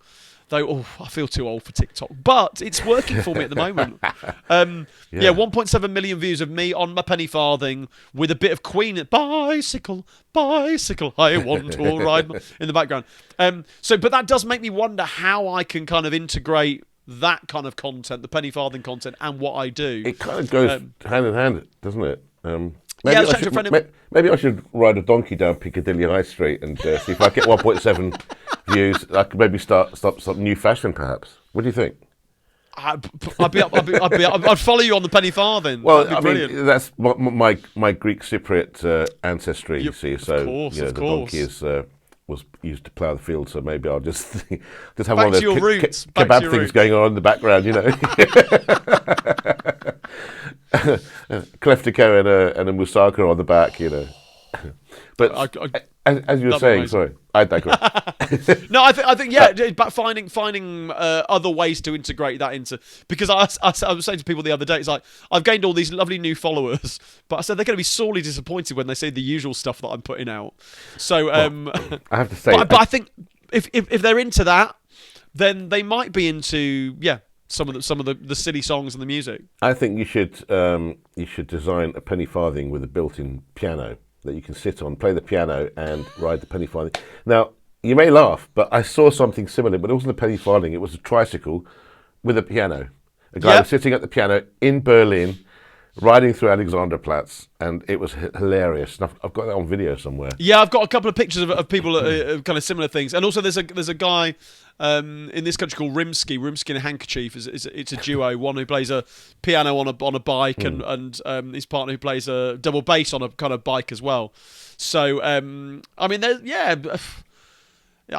Though, I feel too old for TikTok. But it's working for me at the moment. 1.7 million views of me on my penny farthing with a bit of Queen at bicycle, I want to ride in the background. But that does make me wonder how I can kind of integrate that kind of content, the penny farthing content, and what I do. It kind of goes hand in hand, doesn't it? Maybe I should ride a donkey down Piccadilly High Street and see if I get 1.7 views. I could maybe start some new fashion, perhaps. What do you think? I'd follow you on the penny farthing. Well, That'd be brilliant. mean, that's my Greek Cypriot ancestry. You see, so course, the course. donkey was used to plough the field. So maybe I'll just have Back one of to those your roots. Back to kebab your things roots. going on in the background. Kleftico and a moussaka on the back. But as you were saying, sorry, I digress. No, I think yeah, but finding other ways to integrate that into, because I was saying to people the other day, it's like I've gained all these lovely new followers, but I said they're going to be sorely disappointed when they see the usual stuff that I'm putting out. So I have to say, but I think if they're into that, then they might be into some of the silly songs and the music. I think you should design a penny farthing with a built-in piano that you can sit on, play the piano, and ride the penny farthing. Now, you may laugh, but I saw something similar, but it wasn't a penny farthing. It was a tricycle with a piano. A guy was sitting at the piano in Berlin, riding through Alexanderplatz, and it was hilarious. And I've got that on video somewhere. Yeah, I've got a couple of pictures of people kind of similar things, and also there's a guy in this country called Rimsky and a Handkerchief. It's a duo, one who plays a piano on a bike, and his partner who plays a double bass on a kind of bike as well. So I mean, I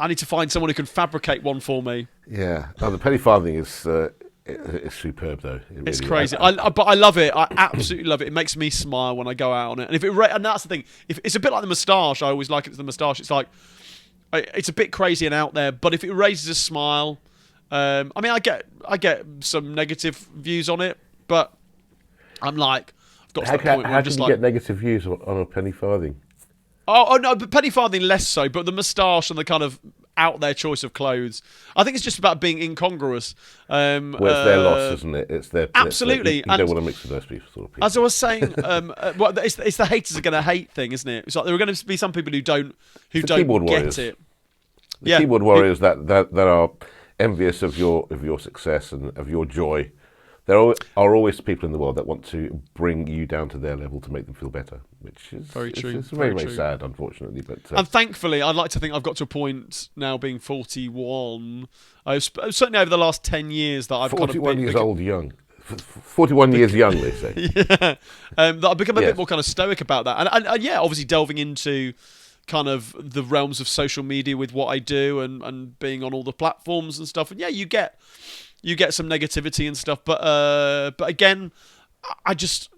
need to find someone who can fabricate one for me. Yeah, the penny farthing is. It's superb, though. It's crazy. But I love it. I absolutely love it. It makes me smile when I go out on it. And and that's the thing. If it's a bit like the moustache, I always like it. The moustache. It's like it's a bit crazy and out there, but if it raises a smile, I mean, I get some negative views on it, but I'm like, I've got to that point where how I'm can just you like, get negative views on a penny farthing? oh no, but penny farthing less so. But the moustache and the kind of out there choice of clothes, I think it's just about being incongruous. Well, it's their loss, isn't it? It's their absolutely. You don't want to mix with those sort of people. As I was saying, well, it's the haters are going to hate thing, isn't it? It's like there are going to be some people who don't get it. The keyboard warriors that are envious of your success and of your joy. There are always people in the world that want to bring you down to their level to make them feel better, which is very true. It's very sad, unfortunately. But and thankfully, I'd like to think I've got to a point now, being 41. Certainly over the last 10 years that I've 41 years old, young. 41 years young, they say. Yeah, that I've become a bit more kind of stoic about that, and yeah, obviously delving into kind of the realms of social media with what I do and being on all the platforms and stuff. And yeah, you get some negativity and stuff, but again, I just,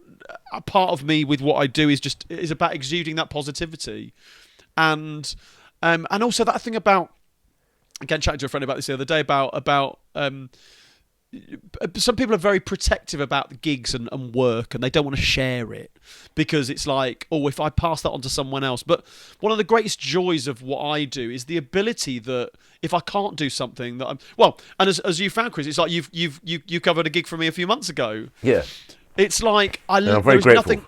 a part of me with what I do is about exuding that positivity, and also that thing about, again, chatting to a friend about this the other day about some people are very protective about the gigs and work, and they don't want to share it because it's like, oh, if I pass that on to someone else. But one of the greatest joys of what I do is the ability that if I can't do something that and as you found, Chris, it's like you covered a gig for me a few months ago. Yeah, it's like I'm very grateful.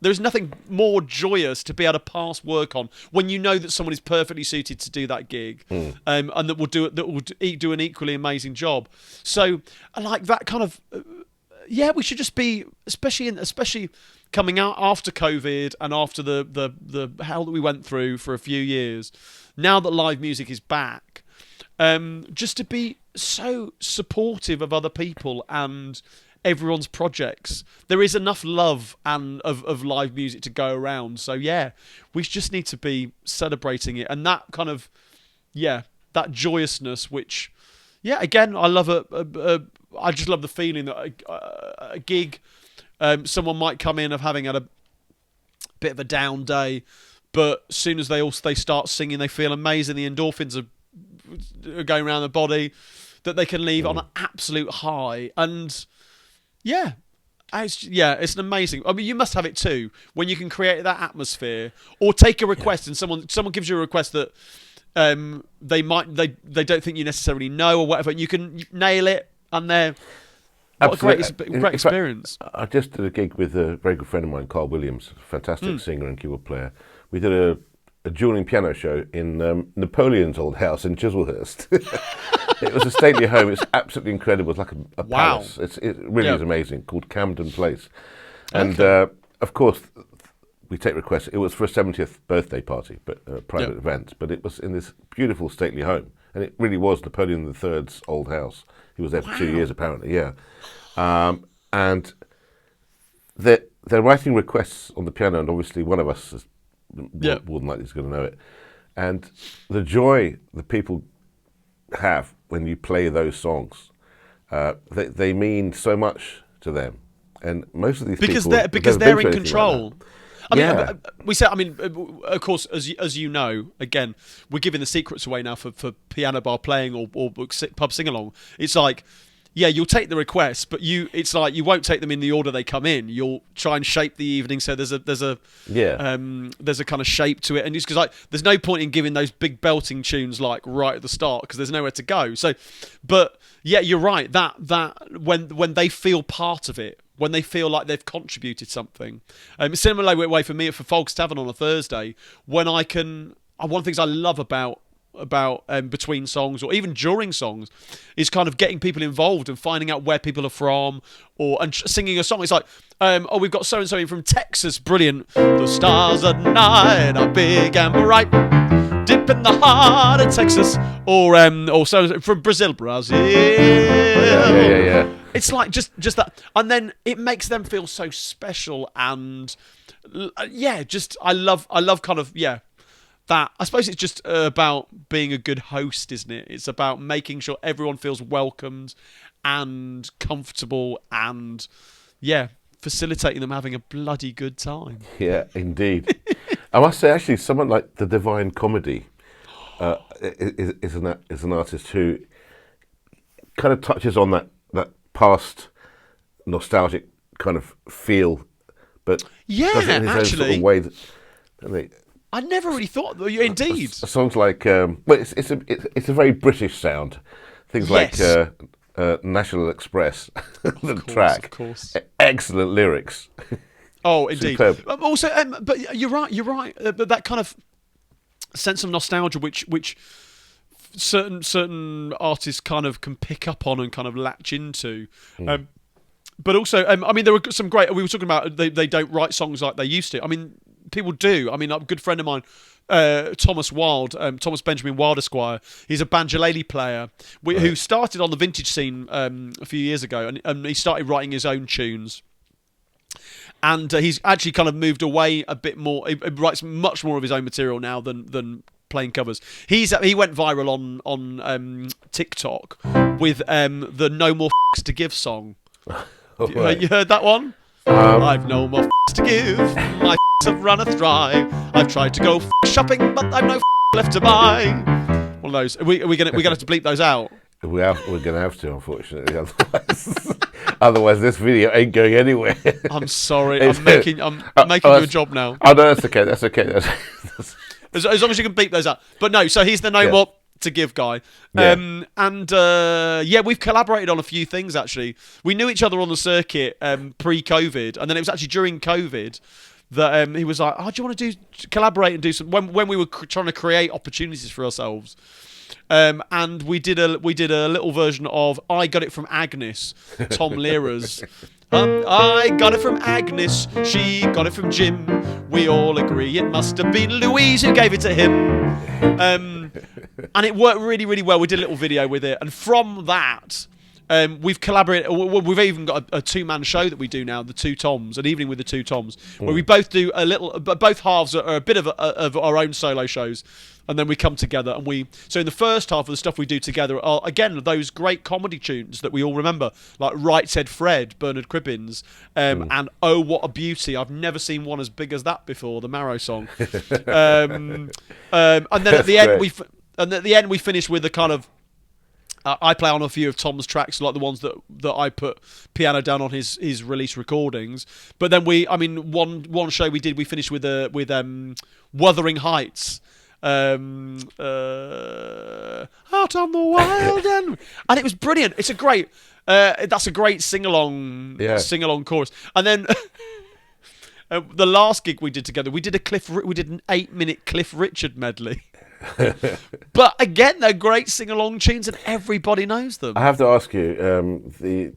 There's nothing more joyous to be able to pass work on when you know that someone is perfectly suited to do that gig, and that will do an equally amazing job. So, like that kind of, we should just be, especially coming out after COVID and after the hell that we went through for a few years. Now that live music is back, just to be so supportive of other people and everyone's projects. There is enough love and of live music to go around. So yeah, we just need to be celebrating it, and that kind of that joyousness. Which again, I love I just love the feeling that a gig, someone might come in of having had a bit of a down day, but as soon as they start singing, they feel amazing. The endorphins are going around the body, that they can leave on an absolute high. And it's an amazing. I mean, you must have it too when you can create that atmosphere, or take a request and someone gives you a request that they don't think you necessarily know or whatever, and you can nail it, and they're what a great experience. I just did a gig with a very good friend of mine, Carl Williams, a fantastic singer and keyboard player. We did a dueling piano show in Napoleon's old house in Chislehurst. It was a stately home. It's absolutely incredible. It's like a palace. It really is amazing, called Camden Place. And of course, we take requests. It was for a 70th birthday party, but a private event. But it was in this beautiful stately home. and it really was Napoleon III's old house. He was there for 2 years, apparently. Yeah, and they're writing requests on the piano, and obviously one of us is more than likely is going to know it. And the joy that people have when you play those songs, they mean so much to them. And most of these because people they're in control. Like I mean, we said. I mean, of course, as you know, again, we're giving the secrets away now for piano bar playing or pub sing along. It's like, yeah, you'll take the requests, but it's like you won't take them in the order they come in. You'll try and shape the evening so there's a kind of shape to it, and it's because like there's no point in giving those big belting tunes like right at the start because there's nowhere to go. So, but yeah, you're right. That when they feel part of it, when they feel like they've contributed something, similar way for me for Folks Tavern on a Thursday, when one of the things I love about between songs or even during songs is kind of getting people involved and finding out where people are from and singing a song. It's like, we've got so and so in from Texas, brilliant. The stars at night are big and bright, deep in the heart of Texas, or so from Brazil. yeah. It's like just that, and then it makes them feel so special, and I love kind of that. I suppose it's just about being a good host, isn't it? It's about making sure everyone feels welcomed and comfortable, and facilitating them having a bloody good time. Yeah, indeed. I must say, actually, someone like the Divine Comedy is an artist who kind of touches on that past nostalgic kind of feel, but does it in his own sort of way. I never really thought. Indeed, songs like it's a very British sound. Things like National Express, track, of course, excellent lyrics. Oh, indeed. Superb. Also, but you're right. But that kind of sense of nostalgia, which certain artists kind of can pick up on and kind of latch into. But also, I mean, there were some great. We were talking about they don't write songs like they used to. I mean, people do. I mean, a good friend of mine, Thomas Benjamin Wild Esquire. He's a banjolele player who started on the vintage scene a few years ago, and he started writing his own tunes. And he's actually kind of moved away a bit more. He writes much more of his own material now than playing covers. He went viral on TikTok with the "No More F***s to Give" song. You heard that one? I've no more f***s to give. My f***s have runneth dry. I've tried to go shopping, but I've no f*** left to buy. One of those. We're gonna have to bleep those out. We're gonna have to, unfortunately. Otherwise, this video ain't going anywhere. I'm sorry. I'm making you a job now. Oh no, that's okay. That's okay. As long as you can beep those out. But no, so he's the No More to Give guy. Yeah. We've collaborated on a few things, actually. We knew each other on the circuit pre-COVID, and then it was actually during COVID that he was like, do you want to collaborate and do some... When we were trying to create opportunities for ourselves... and we did a little version of I Got It From Agnes, Tom Lehrer's. I got it from Agnes, she got it from Jim. We all agree it must have been Louise who gave it to him. And it worked really, really well. We did a little video with it, and from that, we've collaborated. We've even got a two-man show that we do now, the Two Toms, an evening with the Two Toms, where we both do a little. Both halves are a bit of our own solo shows. And then we come together and so in the first half of the stuff we do together are, again, those great comedy tunes that we all remember, like Right Said Fred, Bernard Cribbins, and Oh What a Beauty. I've never seen one as big as that before, the Marrow song. And then at the end we finish with the kind of, I play on a few of Tom's tracks, like the ones that I put piano down on his release recordings. But then one show we did, we finished with Wuthering Heights. Out on the wild and it was brilliant. It's a great that's a great sing-along chorus. And then the last gig we did together, we did an 8-minute Cliff Richard medley. But again, they're great sing-along tunes and everybody knows them. I have to ask you,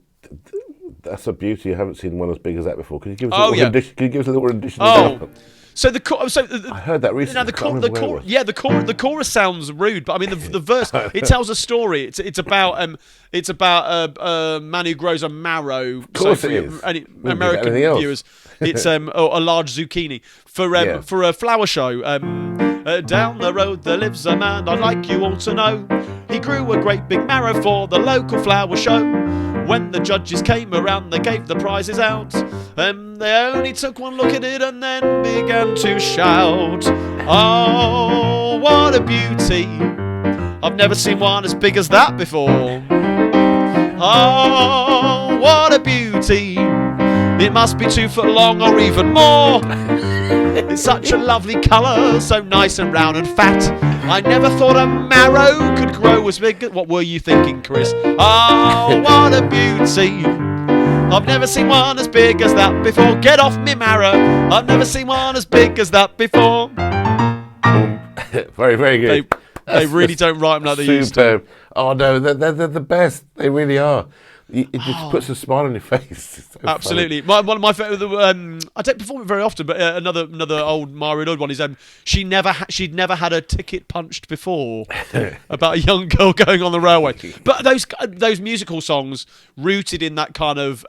that's a beauty. I haven't seen one as big as that before. Could you give us a little rendition? So I heard that recently. I can't remember where it was. the chorus sounds rude, but I mean the verse, it tells a story. It's about a man who grows a marrow. Of course it is. Any Wouldn't be American anything else. viewers, it's a large zucchini for a flower show. Down the road there lives a man I'd like you all to know. He grew a great big marrow for the local flower show. When the judges came around, they gave the prizes out. They only took one look at it and then began to shout, "Oh, what a beauty! I've never seen one as big as that before. Oh, what a beauty! It must be 2 foot long or even more. It's such a lovely colour, so nice and round and fat. I never thought a marrow could grow as big." What were you thinking, Chris? Oh, what a beauty! I've never seen one as big as that before. Get off me, marrow! I've never seen one as big as that before. Very, very good. They really don't write them like they used to. Superb. Oh no, they're the best. They really are. It just puts a smile on your face. It's so Absolutely. One of my favourite. I don't perform it very often, but another old Mario Lloyd one is she'd never had a ticket punched before, about a young girl going on the railway. But those musical songs rooted in that kind of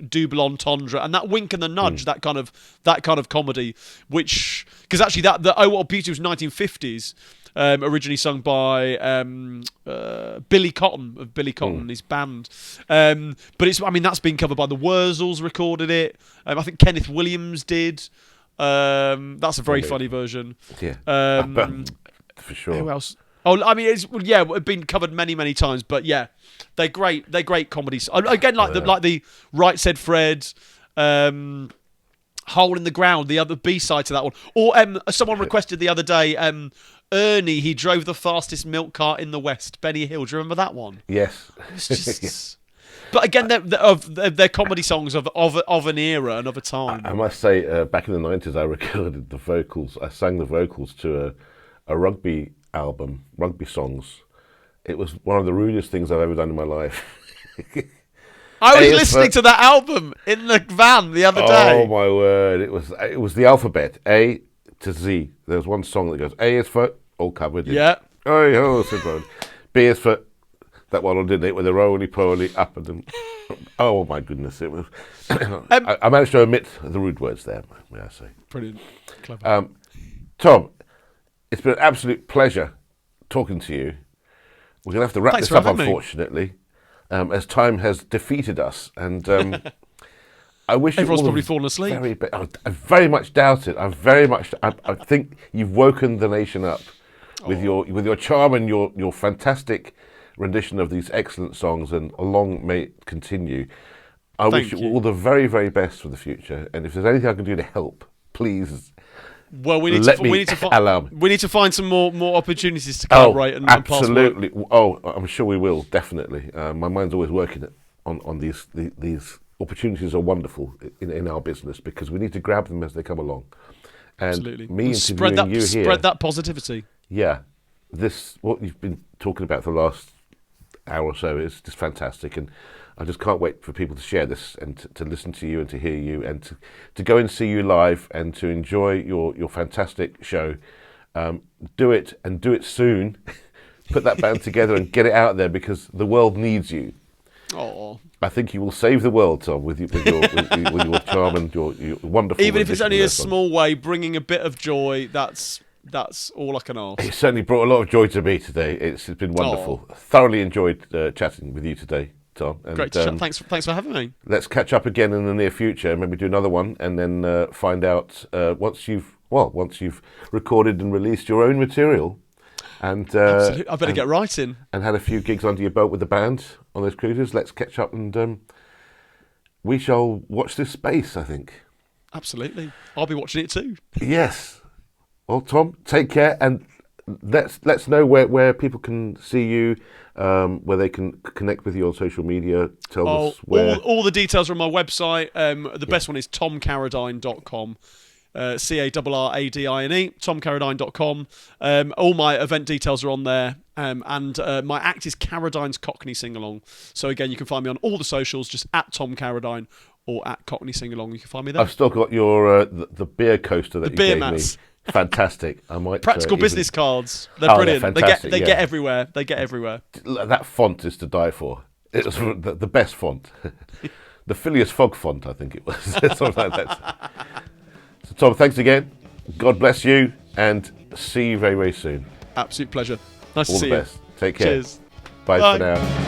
double entendre and that wink and the nudge, that kind of comedy, which because actually the Oh What a Beauty was 1950s. Originally sung by Billy Cotton of Billy Cotton and his band, but that's been covered by the Wurzels. Recorded it. I think Kenneth Williams did. That's a very funny version. Yeah, for sure. Who else? Oh, I mean, it's been covered many times. But yeah, they're great. They're great comedies. Again, like the Right Said Fred. Hole in the Ground, the other B-side to that one. Or someone requested the other day, Ernie, he drove the fastest milk cart in the West. Benny Hill, do you remember that one? Yes. It's just... But again, they're comedy songs of an era and of a time. I must say, back in the 90s, I recorded the vocals. I sang the vocals to a rugby album, rugby songs. It was one of the rudest things I've ever done in my life. I was listening to that album in the van the other day. Oh my word! It was the alphabet A to Z. There's one song that goes A is for all covered. Yeah. Oh, Simone. B is for that one I did it with the roly poly up and then. Oh my goodness! It was. I managed to omit the rude words there. May I say? Brilliant, clever. Tom, it's been an absolute pleasure talking to you. We're gonna have to wrap this up, unfortunately. As time has defeated us, and I wish everyone's probably fallen asleep. I very much doubt it. I think you've woken the nation up with your charm and your fantastic rendition of these excellent songs, and long may it continue. I wish you all the very, very best for the future. And if there's anything I can do to help, please. Well, we need to find some more opportunities to collaborate and absolutely. I'm sure we will, definitely. My mind's always working on these opportunities are wonderful in our business because we need to grab them as they come along. And absolutely. Me interviewing you here, spread that positivity. Yeah, what you've been talking about for the last hour or so is just fantastic, and I just can't wait for people to share this and to listen to you and to hear you and to go and see you live and to enjoy your fantastic show. Do it and do it soon. Put that band together and get it out there because the world needs you. Oh, I think you will save the world, Tom, with your charm and your wonderful. Even if it's only a small way, bringing a bit of joy. That's all I can ask. It certainly brought a lot of joy to me today. It's been wonderful. Thoroughly enjoyed chatting with you today, Tom. And, great to chat. Thanks for having me. Let's catch up again in the near future. Maybe do another one, and then find out once you've recorded and released your own material. And absolutely. I better get writing. And had a few gigs under your belt with the band on those cruises. Let's catch up, and we shall watch this space, I think. Absolutely. I'll be watching it too. Yes. Well, Tom, take care, and let's know where people can see you, where they can connect with you on social media. Tell us where. All the details are on my website. The best one is tomcarradine.com. CARRADINE, tomcarradine.com. All my event details are on there. And my act is Carradine's Cockney Singalong. So again, you can find me on all the socials, just at Tom Carradine, or at Cockney Singalong. You can find me there. I've still got your the beer coaster that you beer gave mats. me. Fantastic. I might Practical even- business cards. They're Oh, brilliant. they're fantastic, they yeah. get everywhere. They get everywhere. That font is to die for. It was the best font. The Phileas Fogg font, I think it was. Something like that. So, Tom, thanks again. God bless you, and see you very, very soon. Absolute pleasure. Nice All to see the you. best. Take care. Cheers. Bye Bye. for now.